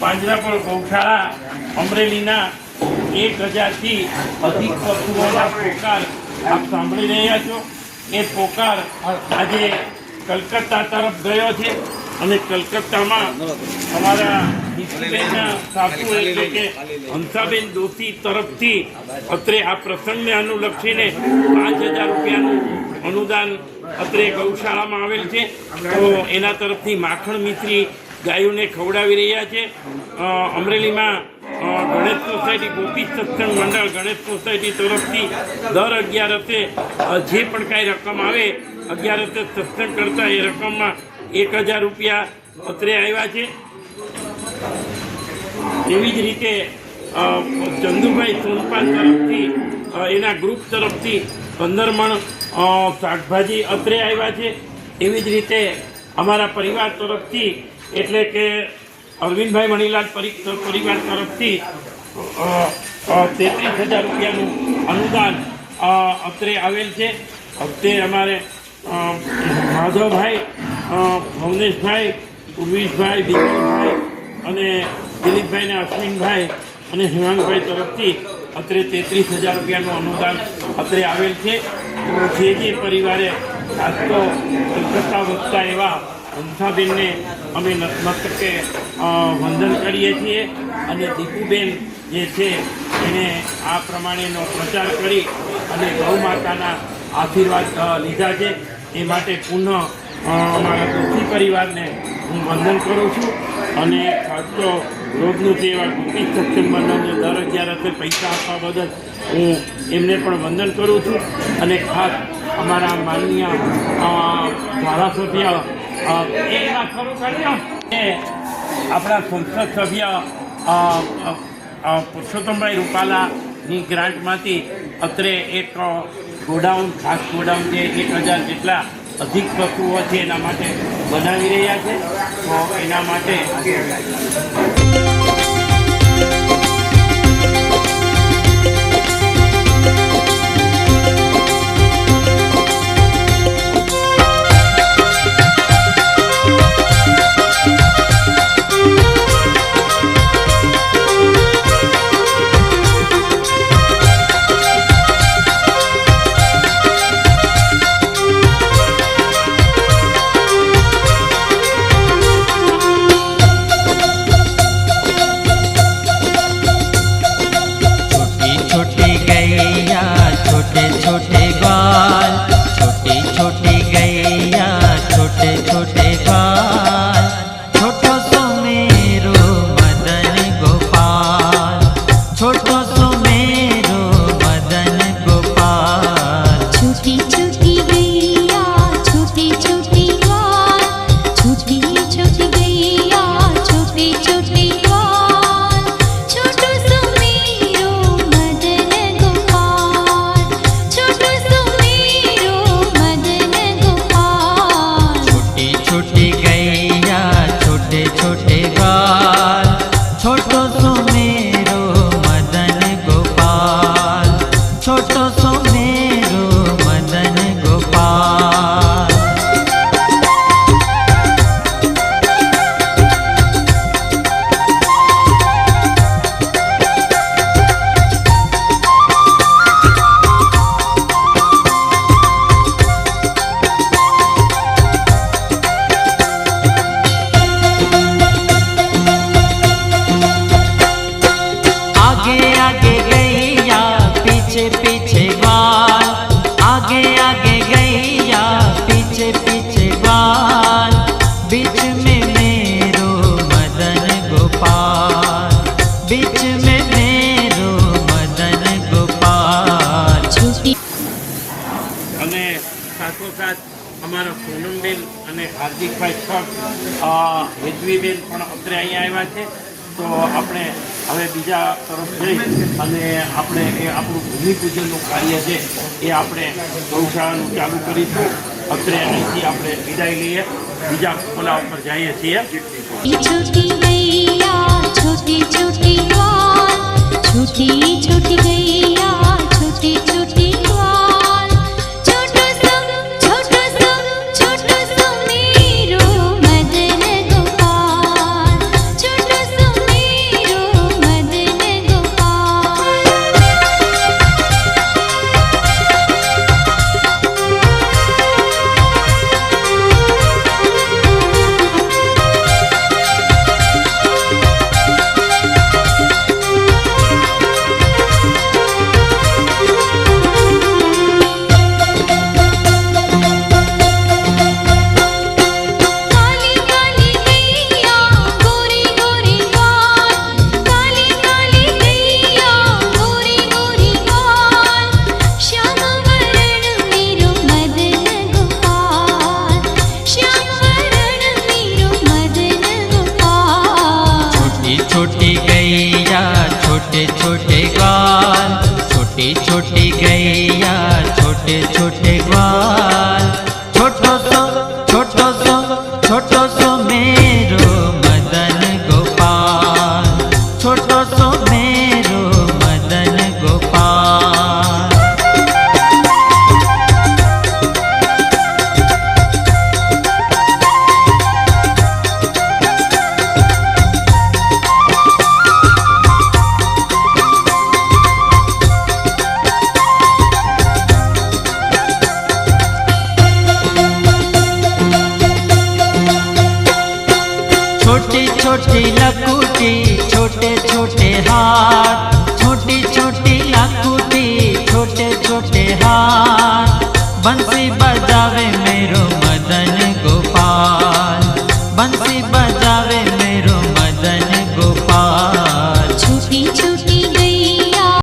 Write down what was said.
પાંજરાપોળ ગૌશાળા અમરેલીના 1000થી અધિક પશુઓના પોકાર આપ સાંભળી રહ્યા છો। એ પોકાર આજે કલકત્તા તરફ ગયો છે અને કલકત્તામાં અમારા દીપુબેનના સાસુ એટલે કે હંસાબેન દોશી તરફથી અત્રે આ પ્રસંગને અનુલક્ષીને 5000 રૂપિયાનું અનુદાન અત્રે ગૌશાળામાં આવેલ છે। તો એના તરફથી માખણ મિશ્રી ગાયોને ખવડાવી રહ્યા છે। અમરેલીમાં ગણેશ સોસાયટી ગોપી સત્સંગ મંડળ ગણેશ સોસાયટી તરફથી દર 11 જે પણ કાંઈ રકમ આવે 11 સત્સંગ કરતા એ રકમમાં 1000 રૂપિયા અત્રે આવ્યા છે। એવી જ રીતે ચંદુભાઈ સોનપાલ તરફથી એના ગ્રુપ તરફથી 15 મણ શાકભાજી અત્રે આવ્યા છે। એવી જ રીતે અમારા પરિવાર તરફથી એટલે કે અરવિંદભાઈ મણીલાલ પરિવાર તરફથી 33,000 રૂપિયાનું અનુદાન અત્રે આવેલ છે। તે અમારે માધવભાઈ, ભવનેશભાઈ, ઉર્વિશભાઈ, દિલીપભાઈ અને દિલીપભાઈ ને અશ્વિનભાઈ અને હિમાંગભાઈ તરફથી અત્રે 33,000 રૂપિયાનું અનુદાન અત્રે આવેલ છે। તો જે પરિવારે ખાસ તો કલકત્તા વસતા એવા હંસાબેનને અમે નતમસ્તકે વંદન કરીએ છીએ અને દીપુબેન જે છે એને આ પ્રમાણેનો પ્રચાર કરી અને ગૌ માતાના આશીર્વાદ લીધા છે। એ માટે પુનઃ અમારા દોશી પરિવારને હું વંદન કરું છું અને ખાસ તો રોજનું તહેવાર ગોપી સત્સંગ મંડળને દર 11 પૈસા આપવા બદલ હું એમને પણ વંદન કરું છું અને ખાસ અમારા માનનીય ધારાસભ્ય આપણા સંસદ સભ્ય પુરુષોત્તમભાઈ રૂપાલાની ગ્રાન્ટમાંથી અત્રે એક ગોડાઉન ખાસ ગોડાઉન જે 1000 જેટલા અધિક પશુઓ છે એના માટે બનાવી રહ્યા છે। તો એના માટે અમારા પૂનમબેન અને હાર્દિકભાઈ છઠ હેતવીબેન પણ અત્રે અહીંયા આવ્યા છે। તો આપણે હવે બીજા તરફ જઈ અને આપણે એ આપણું ભૂમિપૂજનનું કાર્ય છે એ આપણે ગૌશાળાનું ચાલુ કરીશું। અત્રે અહીંથી આપણે વિદાય લઈએ, બીજા ખોલા ઉપર જઈએ છીએ। छोटी छोटी गैया छोटी छोटी छोटो सो मेरो मदन गोपाल छोटो सो छोटे छोटे ग्वाल, छोटी छोटी गैया, छोटे छोटे ग्वाल। छोटो सो छोटो सो छोटो सो मेरो मदन गोपाल, छोटो सो मेरो मदन गोपाल। छोटी छोटी लकुटी, छोटे छोटे हाथ, छोटी छोटी लकुटी, छोटे छोटे हाथ। बंसी बजावे मेरो